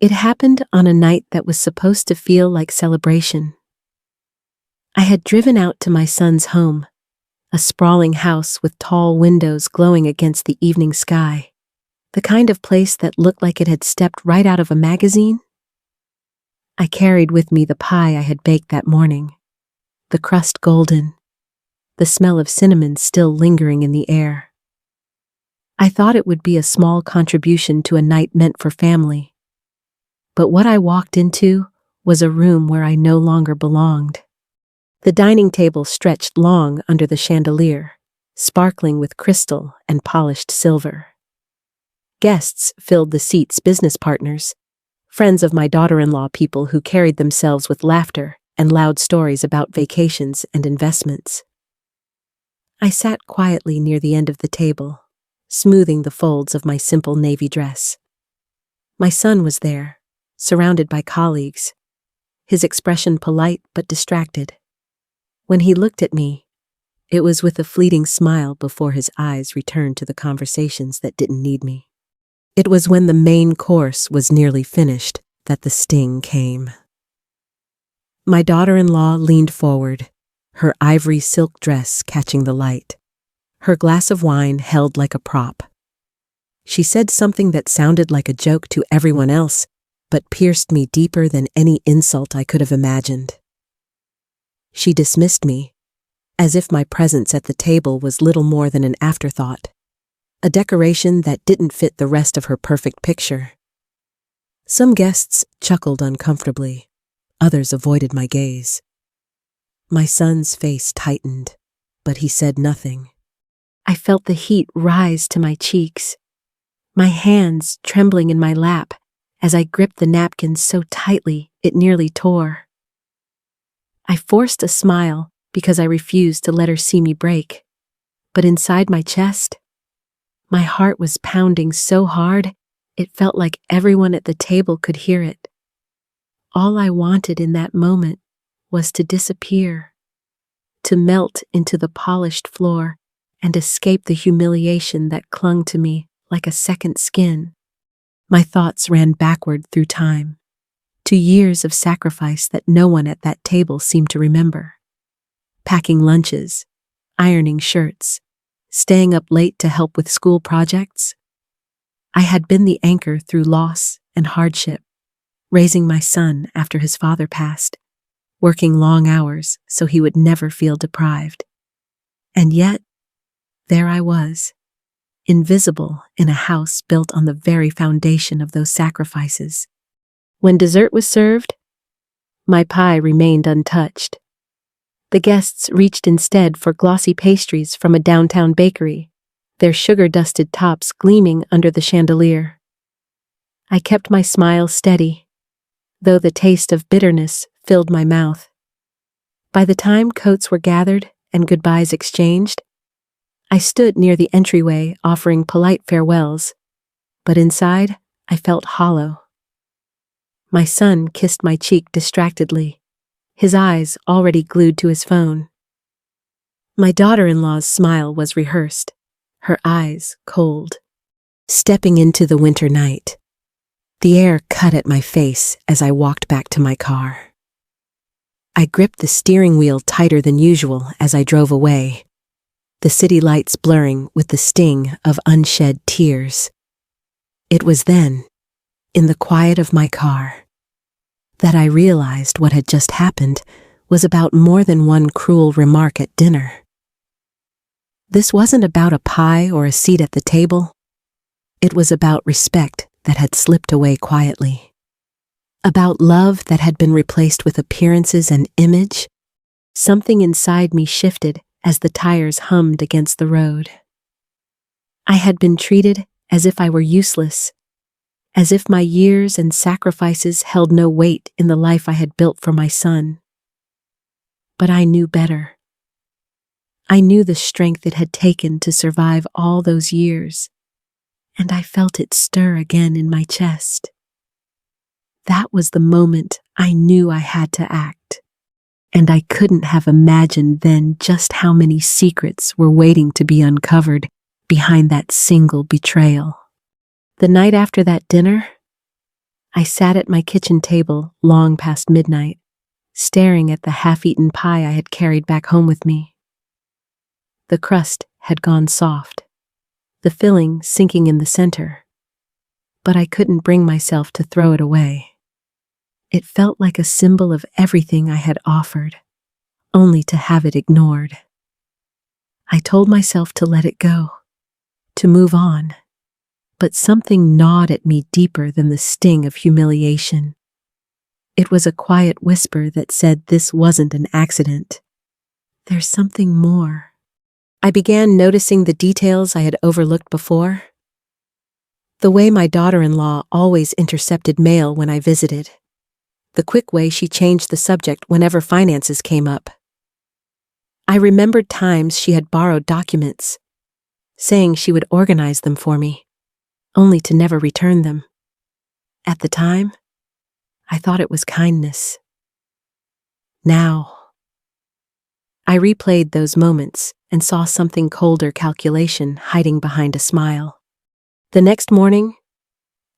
It happened on a night that was supposed to feel like celebration. I had driven out to my son's home, a sprawling house with tall windows glowing against the evening sky, the kind of place that looked like it had stepped right out of a magazine. I carried with me the pie I had baked that morning, the crust golden, the smell of cinnamon still lingering in the air. I thought it would be a small contribution to a night meant for family. But what I walked into was a room where I no longer belonged. The dining table stretched long under the chandelier, sparkling with crystal and polished silver. Guests filled the seats, business partners, friends of my daughter-in-law, people who carried themselves with laughter and loud stories about vacations and investments. I sat quietly near the end of the table, smoothing the folds of my simple navy dress. My son was there, surrounded by colleagues, his expression polite but distracted. When he looked at me, it was with a fleeting smile before his eyes returned to the conversations that didn't need me. It was when the main course was nearly finished that the sting came. My daughter-in-law leaned forward, her ivory silk dress catching the light, her glass of wine held like a prop. She said something that sounded like a joke to everyone else, but pierced me deeper than any insult I could have imagined. She dismissed me, as if my presence at the table was little more than an afterthought, a decoration that didn't fit the rest of her perfect picture. Some guests chuckled uncomfortably, others avoided my gaze. My son's face tightened, but he said nothing. I felt the heat rise to my cheeks, my hands trembling in my lap as I gripped the napkins so tightly it nearly tore. I forced a smile because I refused to let her see me break, but inside my chest, my heart was pounding so hard it felt like everyone at the table could hear it. All I wanted in that moment was to disappear, to melt into the polished floor and escape the humiliation that clung to me like a second skin. My thoughts ran backward through time, to years of sacrifice that no one at that table seemed to remember. Packing lunches, ironing shirts, staying up late to help with school projects. I had been the anchor through loss and hardship, raising my son after his father passed, working long hours so he would never feel deprived. And yet, there I was, invisible in a house built on the very foundation of those sacrifices. When dessert was served, my pie remained untouched. The guests reached instead for glossy pastries from a downtown bakery, their sugar-dusted tops gleaming under the chandelier. I kept my smile steady, though the taste of bitterness filled my mouth. By the time coats were gathered and goodbyes exchanged, I stood near the entryway offering polite farewells, but inside I felt hollow. My son kissed my cheek distractedly, his eyes already glued to his phone. My daughter-in-law's smile was rehearsed, her eyes cold. Stepping into the winter night, the air cut at my face as I walked back to my car. I gripped the steering wheel tighter than usual as I drove away, the city lights blurring with the sting of unshed tears. It was then, in the quiet of my car, that I realized what had just happened was about more than one cruel remark at dinner. This wasn't about a pie or a seat at the table. It was about respect that had slipped away quietly. About love that had been replaced with appearances and image. Something inside me shifted as the tires hummed against the road. I had been treated as if I were useless, as if my years and sacrifices held no weight in the life I had built for my son. But I knew better. I knew the strength it had taken to survive all those years, and I felt it stir again in my chest. That was the moment I knew I had to act. And I couldn't have imagined then just how many secrets were waiting to be uncovered behind that single betrayal. The night after that dinner, I sat at my kitchen table long past midnight, staring at the half-eaten pie I had carried back home with me. The crust had gone soft, the filling sinking in the center, but I couldn't bring myself to throw it away. It felt like a symbol of everything I had offered, only to have it ignored. I told myself to let it go, to move on, but something gnawed at me deeper than the sting of humiliation. It was a quiet whisper that said this wasn't an accident. There's something more. I began noticing the details I had overlooked before. The way my daughter-in-law always intercepted mail when I visited. The quick way she changed the subject whenever finances came up. I remembered times she had borrowed documents, saying she would organize them for me, only to never return them. At the time, I thought it was kindness. Now, I replayed those moments and saw something colder calculation hiding behind a smile. The next morning,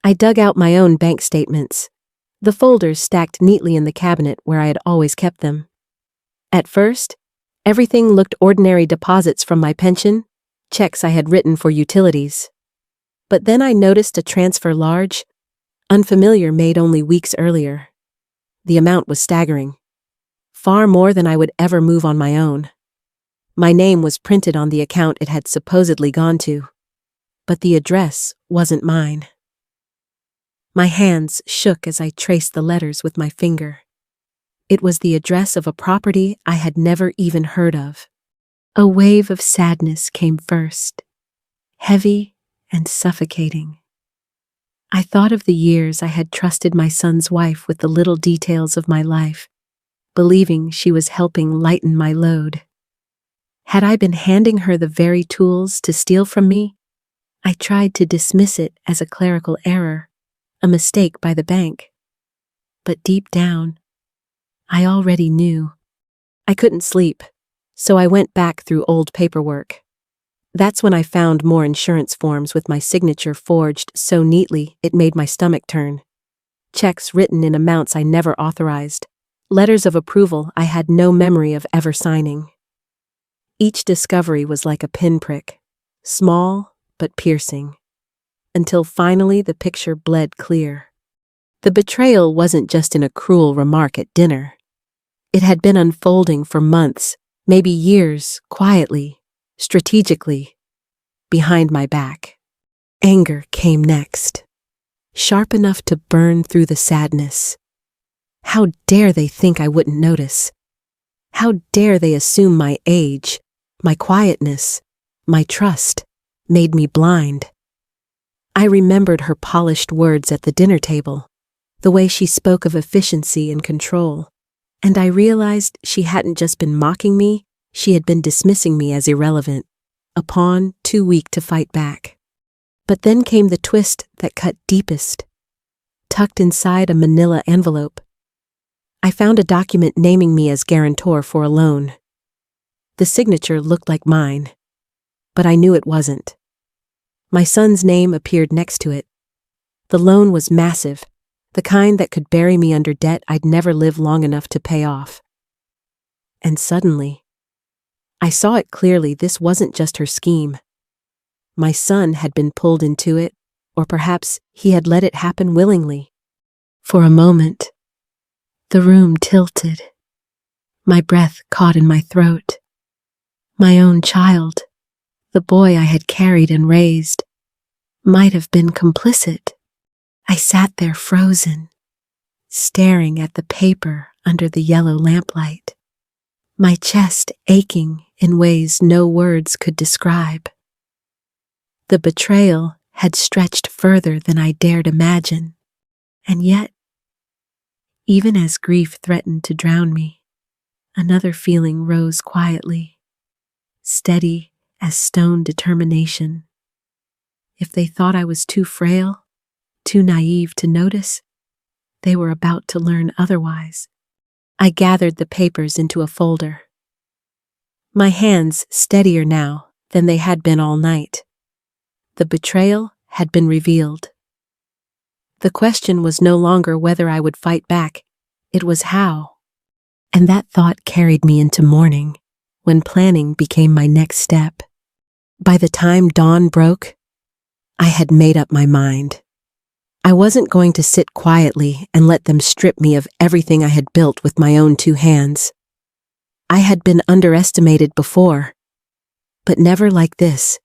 I dug out my own bank statements, the folders stacked neatly in the cabinet where I had always kept them. At first, everything looked ordinary deposits from my pension, checks I had written for utilities. But then I noticed a transfer large, unfamiliar, made only weeks earlier. The amount was staggering. Far more than I would ever move on my own. My name was printed on the account it had supposedly gone to, but the address wasn't mine. My hands shook as I traced the letters with my finger. It was the address of a property I had never even heard of. A wave of sadness came first, heavy and suffocating. I thought of the years I had trusted my son's wife with the little details of my life, believing she was helping lighten my load. Had I been handing her the very tools to steal from me? I tried to dismiss it as a clerical error, a mistake by the bank. But deep down, I already knew. I couldn't sleep, so I went back through old paperwork. That's when I found more insurance forms with my signature forged so neatly it made my stomach turn. Checks written in amounts I never authorized. Letters of approval I had no memory of ever signing. Each discovery was like a pinprick, small but piercing, until finally the picture bled clear. The betrayal wasn't just in a cruel remark at dinner. It had been unfolding for months, maybe years, quietly, strategically, behind my back. Anger came next, sharp enough to burn through the sadness. How dare they think I wouldn't notice? How dare they assume my age, my quietness, my trust, made me blind? I remembered her polished words at the dinner table, the way she spoke of efficiency and control, and I realized she hadn't just been mocking me, she had been dismissing me as irrelevant, a pawn too weak to fight back. But then came the twist that cut deepest. Tucked inside a manila envelope, I found a document naming me as guarantor for a loan. The signature looked like mine, but I knew it wasn't. My son's name appeared next to it. The loan was massive, the kind that could bury me under debt I'd never live long enough to pay off. And suddenly, I saw it clearly. This wasn't just her scheme. My son had been pulled into it, or perhaps he had let it happen willingly. For a moment, the room tilted. My breath caught in my throat. My own child, the boy I had carried and raised, might have been complicit. I sat there frozen, staring at the paper under the yellow lamplight, my chest aching in ways no words could describe. The betrayal had stretched further than I dared imagine, and yet, even as grief threatened to drown me, another feeling rose quietly, steady as stone determination. If they thought I was too frail, too naive to notice, they were about to learn otherwise. I gathered the papers into a folder. My hands steadier now than they had been all night. The betrayal had been revealed. The question was no longer whether I would fight back, it was how. And that thought carried me into morning, when planning became my next step. By the time dawn broke, I had made up my mind. I wasn't going to sit quietly and let them strip me of everything I had built with my own 2 hands. I had been underestimated before, but never like this.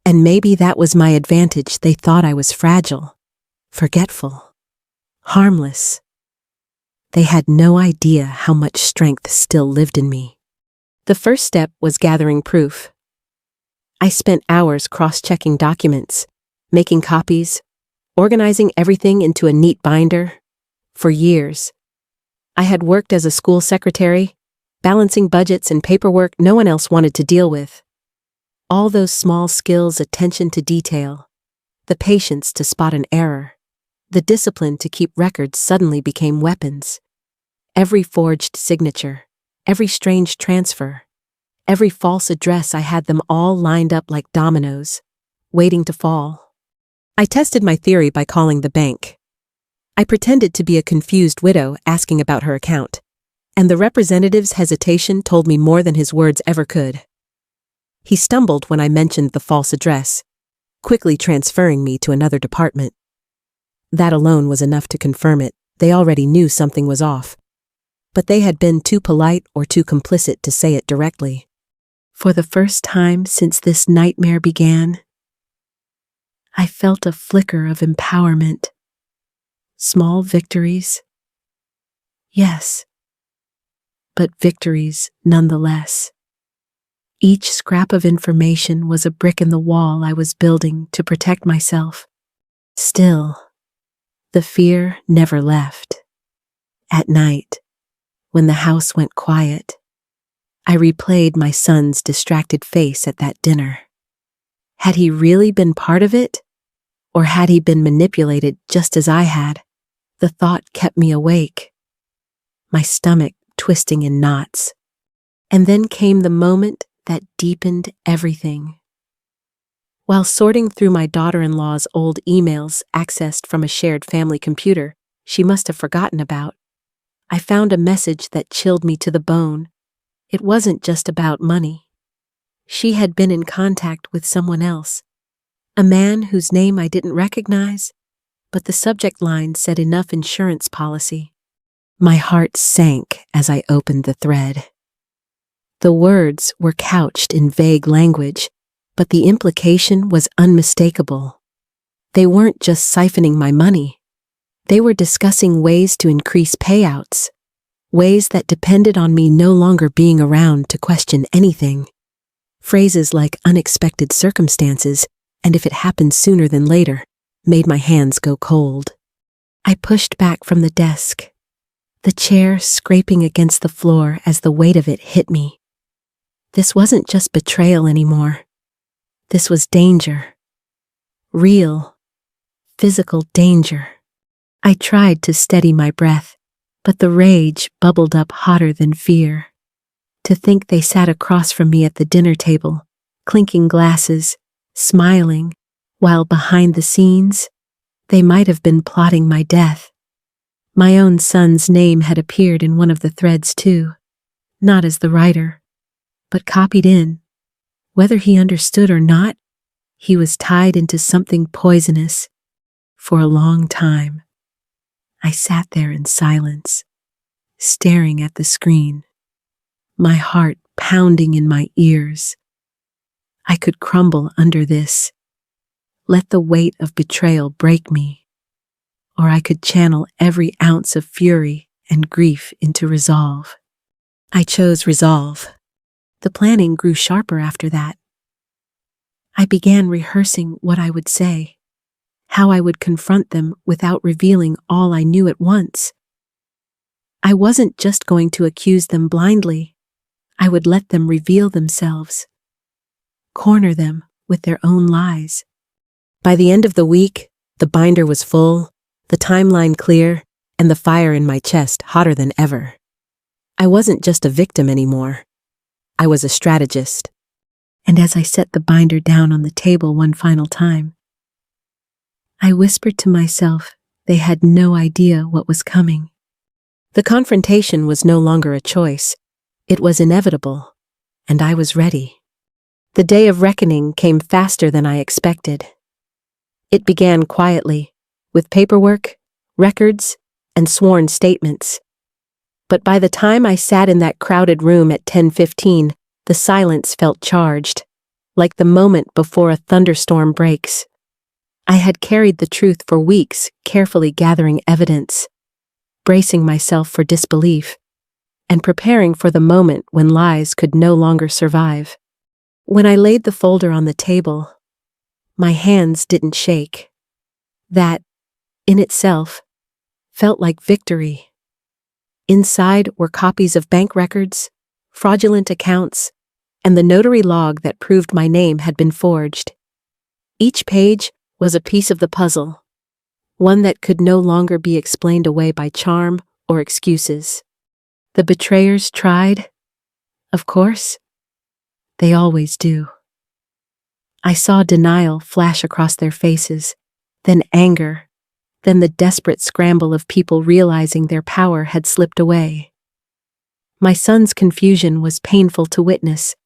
And maybe that was my advantage. They thought I was fragile, forgetful, harmless. They had no idea how much strength still lived in me. The first step was gathering proof. I spent hours cross-checking documents, making copies, organizing everything into a neat binder. For years, I had worked as a school secretary, balancing budgets and paperwork no one else wanted to deal with. All those small skills, attention to detail, the patience to spot an error, the discipline to keep records suddenly became weapons. Every forged signature, every strange transfer, every false address, I had them all lined up like dominoes, waiting to fall. I tested my theory by calling the bank. I pretended to be a confused widow asking about her account, and the representative's hesitation told me more than his words ever could. He stumbled when I mentioned the false address, quickly transferring me to another department. That alone was enough to confirm it. They already knew something was off, but they had been too polite or too complicit to say it directly. For the first time since this nightmare began, I felt a flicker of empowerment. Small victories. Yes, but victories nonetheless. Each scrap of information was a brick in the wall I was building to protect myself. Still, the fear never left. At night, when the house went quiet, I replayed my son's distracted face at that dinner. Had he really been part of it? Or had he been manipulated just as I had? The thought kept me awake, my stomach twisting in knots. And then came the moment that deepened everything. While sorting through my daughter-in-law's old emails accessed from a shared family computer she must have forgotten about, I found a message that chilled me to the bone. It wasn't just about money. She had been in contact with someone else, a man whose name I didn't recognize, but the subject line said enough insurance policy. My heart sank as I opened the thread. The words were couched in vague language, but the implication was unmistakable. They weren't just siphoning my money. They were discussing ways to increase payouts, ways that depended on me no longer being around to question anything. Phrases like unexpected circumstances, and if it happened sooner than later, made my hands go cold. I pushed back from the desk, the chair scraping against the floor as the weight of it hit me. This wasn't just betrayal anymore. This was danger. Real, physical danger. I tried to steady my breath, but the rage bubbled up hotter than fear. To think they sat across from me at the dinner table, clinking glasses, smiling, while behind the scenes, they might have been plotting my death. My own son's name had appeared in one of the threads too, not as the writer, but copied in. Whether he understood or not, he was tied into something poisonous. For a long time, I sat there in silence, staring at the screen, my heart pounding in my ears. I could crumble under this, let the weight of betrayal break me, or I could channel every ounce of fury and grief into resolve. I chose resolve. The planning grew sharper after that. I began rehearsing what I would say, how I would confront them without revealing all I knew at once. I wasn't just going to accuse them blindly. I would let them reveal themselves, corner them with their own lies. By the end of the week, the binder was full, the timeline clear, and the fire in my chest hotter than ever. I wasn't just a victim anymore. I was a strategist. And as I set the binder down on the table one final time, I whispered to myself They had no idea what was coming. The confrontation was no longer a choice. It was inevitable, and I was ready. The day of reckoning came faster than I expected. It began quietly, with paperwork, records, and sworn statements. But by the time I sat in that crowded room at 10:15, the silence felt charged, like the moment before a thunderstorm breaks. I had carried the truth for weeks, carefully gathering evidence, bracing myself for disbelief, and preparing for the moment when lies could no longer survive. When I laid the folder on the table, my hands didn't shake. That, in itself, felt like victory. Inside were copies of bank records, fraudulent accounts, and the notary log that proved my name had been forged. Each page was a piece of the puzzle, one that could no longer be explained away by charm or excuses. The betrayers tried, of course. They always do. I saw denial flash across their faces, then anger, then the desperate scramble of people realizing their power had slipped away. My son's confusion was painful to witness,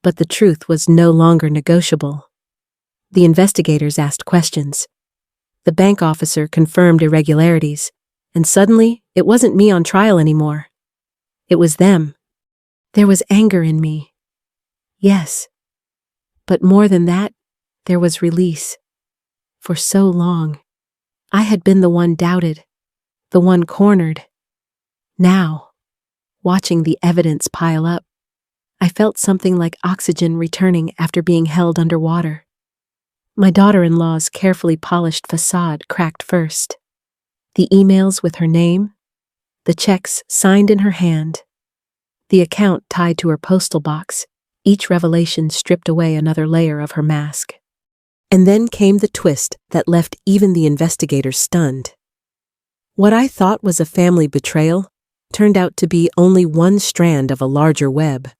but the truth was no longer negotiable. The investigators asked questions. The bank officer confirmed irregularities, and suddenly it wasn't me on trial anymore. It was them. There was anger in me. Yes. But more than that, there was release. For so long, I had been the one doubted, the one cornered. Now, watching the evidence pile up, I felt something like oxygen returning after being held underwater. My daughter-in-law's carefully polished facade cracked first. The emails with her name, the checks signed in her hand, the account tied to her postal box, each revelation stripped away another layer of her mask. And then came the twist that left even the investigators stunned. What I thought was a family betrayal turned out to be only one strand of a larger web.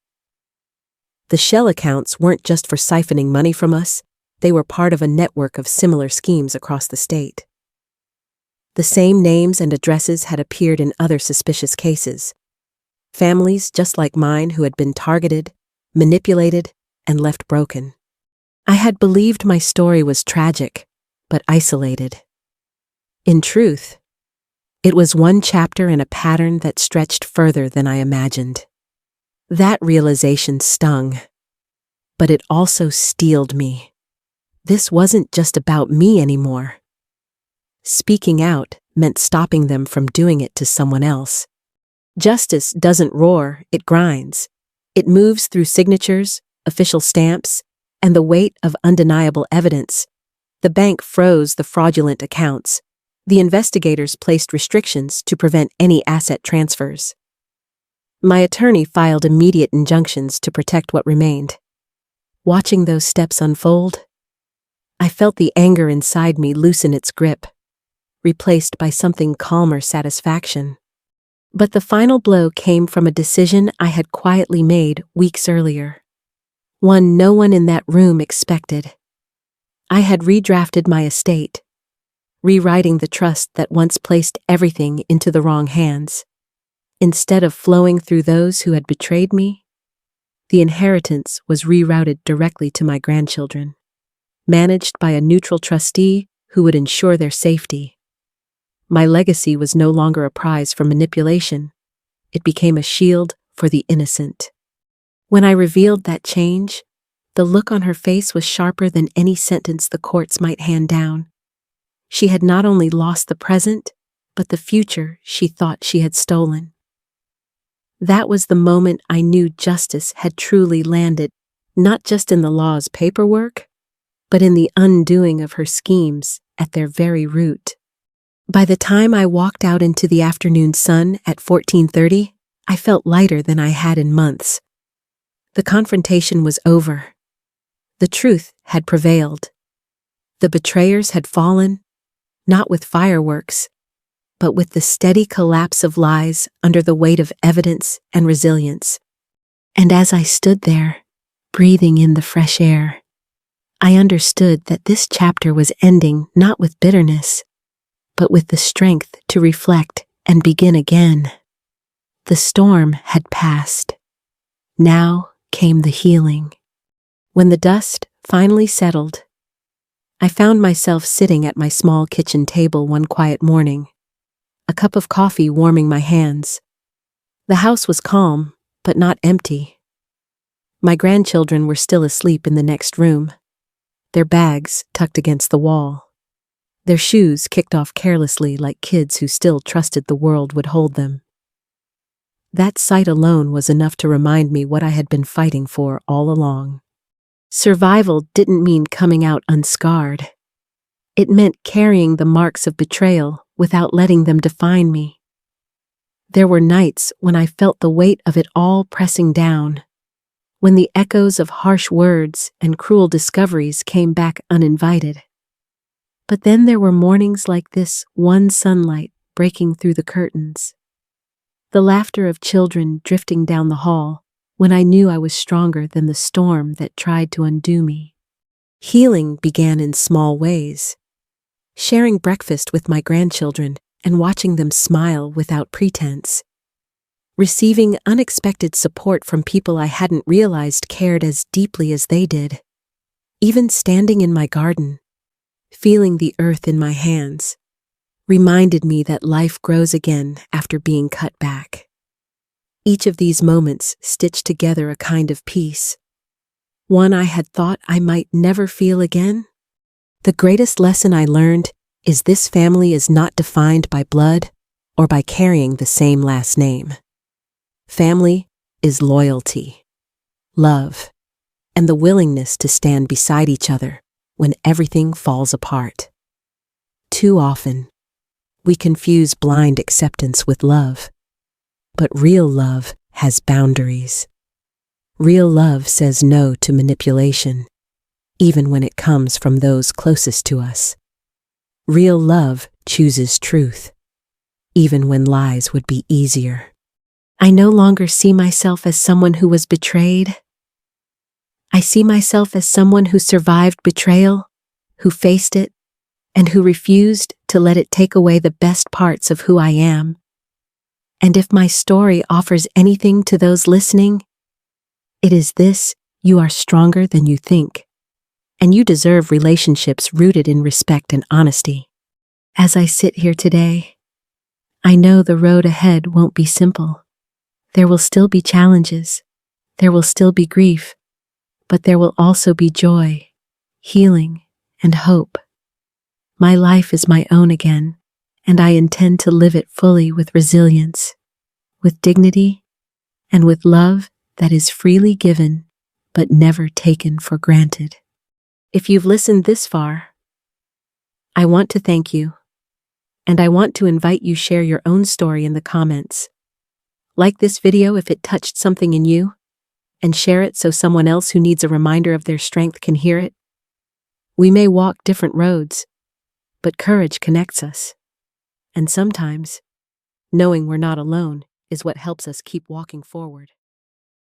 The shell accounts weren't just for siphoning money from us, they were part of a network of similar schemes across the state. The same names and addresses had appeared in other suspicious cases. Families just like mine who had been targeted, manipulated, and left broken. I had believed my story was tragic, but isolated. In truth, it was one chapter in a pattern that stretched further than I imagined. That realization stung, but it also steeled me. This wasn't just about me anymore. Speaking out meant stopping them from doing it to someone else. Justice doesn't roar, it grinds. It moves through signatures, official stamps, and the weight of undeniable evidence. The bank froze the fraudulent accounts. The investigators placed restrictions to prevent any asset transfers. My attorney filed immediate injunctions to protect what remained. Watching those steps unfold, I felt the anger inside me loosen its grip, replaced by something calmer satisfaction. But the final blow came from a decision I had quietly made weeks earlier. One no one in that room expected. I had redrafted my estate, rewriting the trust that once placed everything into the wrong hands. Instead of flowing through those who had betrayed me, the inheritance was rerouted directly to my grandchildren, managed by a neutral trustee who would ensure their safety. My legacy was no longer a prize for manipulation. It became a shield for the innocent. When I revealed that change, the look on her face was sharper than any sentence the courts might hand down. She had not only lost the present, but the future she thought she had stolen. That was the moment I knew justice had truly landed, not just in the law's paperwork, but in the undoing of her schemes at their very root. By the time I walked out into the afternoon sun at 14:30, I felt lighter than I had in months. The confrontation was over. The truth had prevailed. The betrayers had fallen, not with fireworks, but with the steady collapse of lies under the weight of evidence and resilience. And as I stood there, breathing in the fresh air, I understood that this chapter was ending not with bitterness, but with the strength to reflect and begin again. The storm had passed. Now came the healing. When the dust finally settled, I found myself sitting at my small kitchen table one quiet morning, a cup of coffee warming my hands. The house was calm, but not empty. My grandchildren were still asleep in the next room, their bags tucked against the wall, their shoes kicked off carelessly like kids who still trusted the world would hold them. That sight alone was enough to remind me what I had been fighting for all along. Survival didn't mean coming out unscarred. It meant carrying the marks of betrayal without letting them define me. There were nights when I felt the weight of it all pressing down, when the echoes of harsh words and cruel discoveries came back uninvited. But then there were mornings like this, one sunlight breaking through the curtains, the laughter of children drifting down the hall, when I knew I was stronger than the storm that tried to undo me. Healing began in small ways. Sharing breakfast with my grandchildren and watching them smile without pretense. Receiving unexpected support from people I hadn't realized cared as deeply as they did. Even standing in my garden, feeling the earth in my hands, reminded me that life grows again after being cut back. Each of these moments stitched together a kind of peace, one I had thought I might never feel again. The greatest lesson I learned is this family is not defined by blood or by carrying the same last name. Family is loyalty, love, and the willingness to stand beside each other when everything falls apart. Too often, we confuse blind acceptance with love, but real love has boundaries. Real love says no to manipulation, even when it comes from those closest to us. Real love chooses truth, even when lies would be easier. I no longer see myself as someone who was betrayed. I see myself as someone who survived betrayal, who faced it, and who refused to let it take away the best parts of who I am. And if my story offers anything to those listening, it is this: you are stronger than you think, and you deserve relationships rooted in respect and honesty. As I sit here today, I know the road ahead won't be simple. There will still be challenges, there will still be grief, but there will also be joy, healing, and hope. My life is my own again, and I intend to live it fully with resilience, with dignity, and with love that is freely given but never taken for granted. If you've listened this far, I want to thank you, and I want to invite you to share your own story in the comments. Like this video if it touched something in you, and share it so someone else who needs a reminder of their strength can hear it. We may walk different roads, but courage connects us. And sometimes, knowing we're not alone is what helps us keep walking forward.